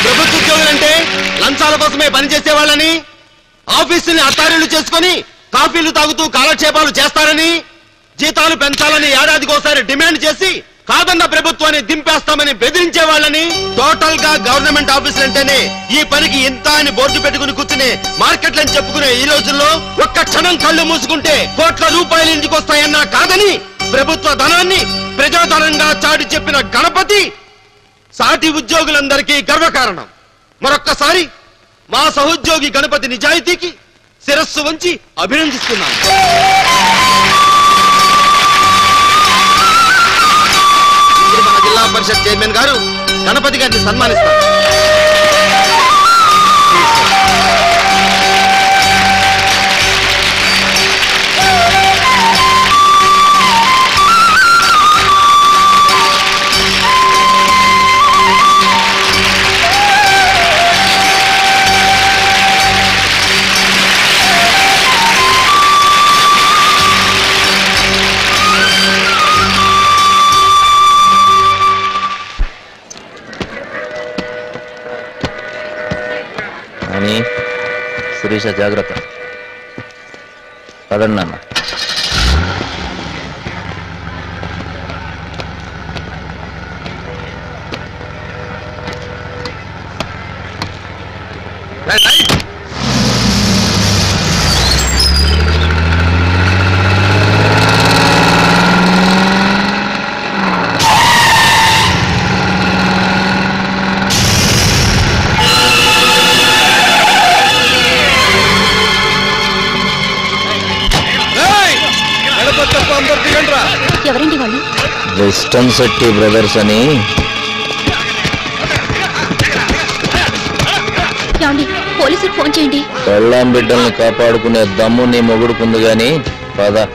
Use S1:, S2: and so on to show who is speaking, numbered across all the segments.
S1: ప్రభుత్వ ఉద్యోగులంటే లంచాల కోసమే పనిచేసే వాళ్ళని, ఆఫీసుల్ని అత్తారీలు చేసుకుని కాఫీలు తాగుతూ కాలక్షేపాలు చేస్తారని, జీతాలు పెంచాలని ఏడాదికోసారి డిమాండ్ చేసి కాదన్న ప్రభుత్వాన్ని దింపేస్తామని బెదిరించే వాళ్ళని, టోటల్ గా గవర్నమెంట్ ఆఫీసులంటేనే ఈ పనికి ఇంత అని బోర్డు పెట్టుకుని కూర్చుని మార్కెట్లని చెప్పుకునే ఈ రోజుల్లో ఒక్క క్షణం కళ్ళు మూసుకుంటే కోట్ల రూపాయలు ఇంటికి వస్తాయన్నా కాదని ప్రభుత్వ ధనాన్ని ప్రజాధనంగా చాటి చెప్పిన గణపతి సాటి ఉద్యోగులందరికీ గర్వకారణం. మరొక్కసారి మా సహోద్యోగి గణపతి నిజాయితీకి శిరస్సు వంచి అభినందిస్తున్నాను. మన జిల్లా పరిషత్ చైర్మన్ గారు గణపతి గారిని సన్మానిస్తారు.
S2: శిరీష జాగ్రత్త. పదండి నాన్న.
S3: ఎవరండి వాళ్ళు?
S2: వెస్టర్న్ శెట్టి బ్రదర్స్ అని.
S3: పోలీసులకు ఫోన్ చేయండి.
S2: పెళ్ళాం బిడ్డల్ని కాపాడుకునే దమ్ము నీ మొగుడుకుంది గాని పద.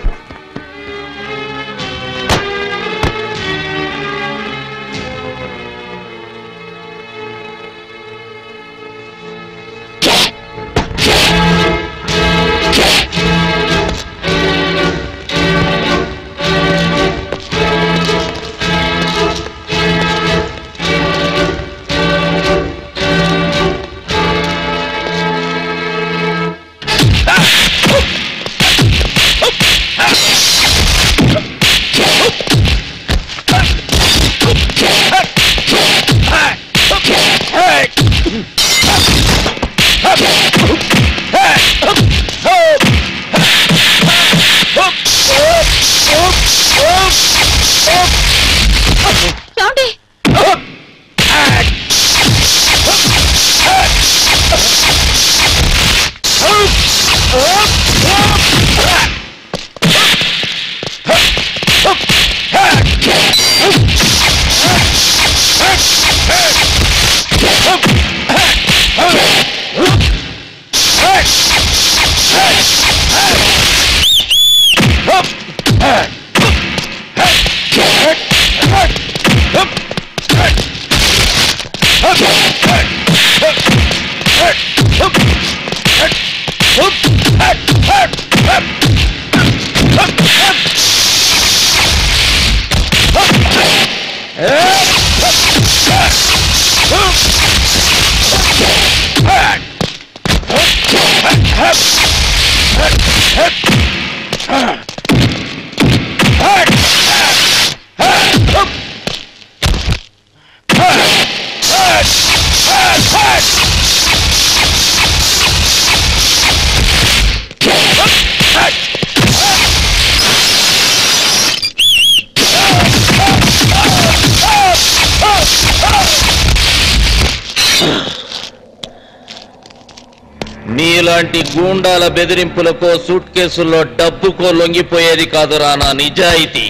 S2: నీలాంటి గూండాల బెదిరింపులకో సూట్ కేసుల్లో డబ్బుకో లొంగిపోయేది కాదురా నా నిజాయితీ.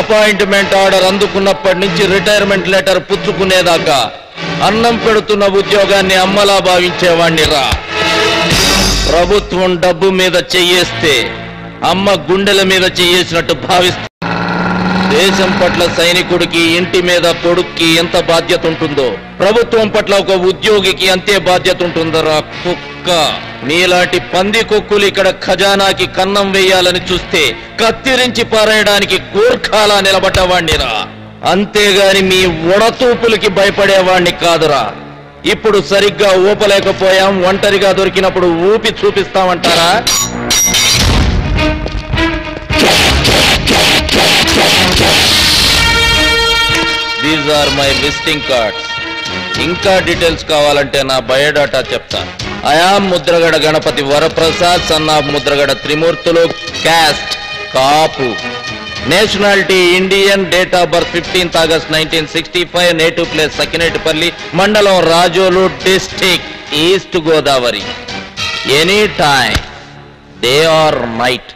S2: అపాయింట్మెంట్ ఆర్డర్ అందుకున్నప్పటి నుంచి రిటైర్మెంట్ లెటర్ పుచ్చుకునేదాకా అన్నం పెడుతున్న ఉద్యోగాన్ని అమ్మలా భావించేవాణ్ణి రా. ప్రభుత్వం డబ్బు మీద చెయ్యేస్తే అమ్మ గుండెల మీద చెయ్యేసినట్టు భావిస్తా. దేశం పట్ల సైనికుడికి, ఇంటి మీద కొడుక్కి ఎంత బాధ్యత ఉంటుందో ప్రభుత్వం పట్ల ఒక ఉద్యోగికి అంతే బాధ్యత ఉంటుందరా కుక్క. నీలాంటి పంది కుక్కులు ఇక్కడ ఖజానాకి కన్నం వేయాలని చూస్తే కత్తిరించి పారేయడానికి గూర్ఖాలా నిలబడ్డవాణ్ణిరా. అంతేగాని మీ ఉడతూపులకి భయపడేవాణ్ణి కాదురా. ఇప్పుడు సరిగ్గా ఊపలేకపోయాం, ఒంటరిగా దొరికినప్పుడు ఊపి చూపిస్తామంటారా? These are my visiting cards. ఇంకా డీటెయిల్స్ కావాలంటే నా బయోడాటా చెప్తాను. I am Mudragada Ganapathi Varaprasad, son of Mudragada Trimurthulu, caste Kapu, nationality Indian, date of birth 15th August 1965, native place Sakinetipalli, మండలం Razole, district East Godavari. Any time, day or night,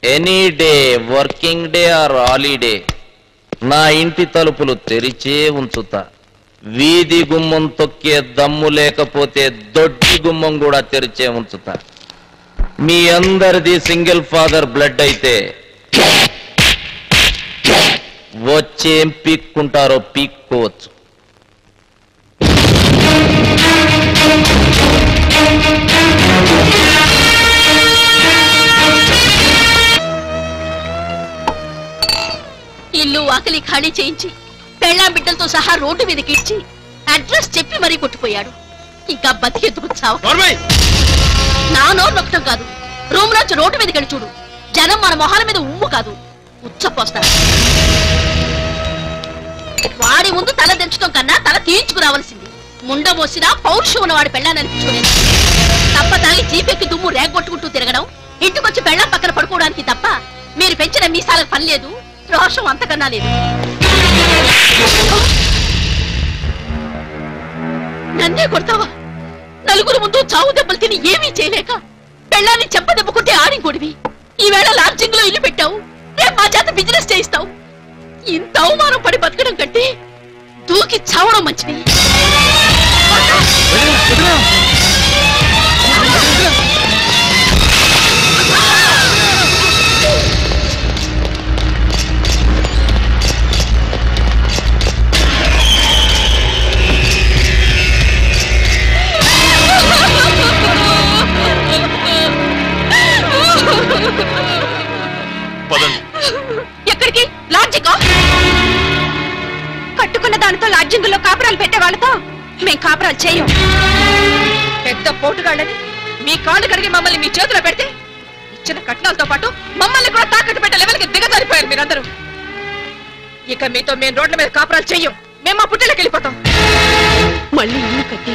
S2: any day, working day or holiday, నా ఇంటి తలుపులు తెరిచే ఉంచుతా. వీధి గుమ్మం తొక్కే దమ్ము లేకపోతే దొడ్డి గుమ్మం కూడా తెరిచే ఉంచుతా. మీ అందరిది సింగిల్ ఫాదర్ బ్లడ్ అయితే వచ్చేం పీక్కుంటారో పీక్కోవచ్చు.
S4: ఇల్లు ఆకలి ఖాళీ చేయించి పెళ్ళాం బిడ్డలతో సహా రోడ్డు మీదకి ఇచ్చి అడ్రస్ చెప్పి మరీ కొట్టిపోయాడు. ఇంకా బతికెందుకు చావు? నా నోరు నొక్కటం కాదు, రూమ్ నుంచి రోడ్డు మీదకి వెళ్ళి చూడు. జనం మన మొహాల మీద ఉమ్ము కాదు ఉచ్చపోస్తారు. వాడి ముందు తల దించడం కన్నా తల తీయించుకురావాల్సింది. ముండ మోసినా పౌరుషం ఉన్నవాడి పెళ్ళాన్ని అనిపించుకోలేదు. తప్ప తాగి జీపెక్కి దుమ్ము రేగొట్టుకుంటూ తిరగడం, ఇంటికొచ్చి పెళ్ళాం పక్కన పడుకోవడానికి తప్ప మీరు పెంచిన మీసాలకు పని లేదు, రోషం అంతకన్నా లేదు. నన్నే కొడతావా? నలుగురు ముందు చావు దెబ్బలు తిని ఏమీ చేయలేక పెళ్ళాన్ని చెంప దెబ్బకుంటే ఆడింకొడివి. ఈవేళ లాడ్జింగ్ లో ఇల్లు పెట్టావు, రేపు మా చేత బిజినెస్ చేయిస్తావు. ఇంత అవమానం పడి బతకడం కంటే దూకి చావడం మంచిది. ఎక్కడికి? లాడ్జింగ్? కట్టుకున్న దానితో లాడ్జింగ్ లో కాపురాలు పెట్టే వాళ్ళతో మేం కాపురాలు చేయం. పెద్ద పోటుగాళ్ళని మీ కాళ్ళు కడిగి మమ్మల్ని మీ చేతిలో పెడితే ఇచ్చిన కట్నాలతో పాటు మమ్మల్ని కూడా తాకట్టు పెట్టే లెవెల్కి దిగజారిపోయారు మీరందరూ. ఇక మీతో మేము రోడ్ల మీద కాపురాలు చెయ్యం. మేము మా పుట్టిళ్ళకి వెళ్ళిపోతాం. మళ్ళీ ఇల్లు కట్టి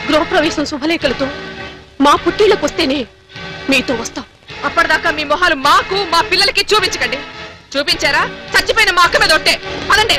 S4: గృహప్రవేశం శుభలేఖలతో మా పుట్టిళ్ళకి వస్తేనే మీతో వస్తాం. అప్పటిదాకా మీ మొహాలు మాకు మా పిల్లలకి చూపించకండి. చూపించారా చచ్చిపోయిన మా అక్క మీద ఒట్టే. పదండి.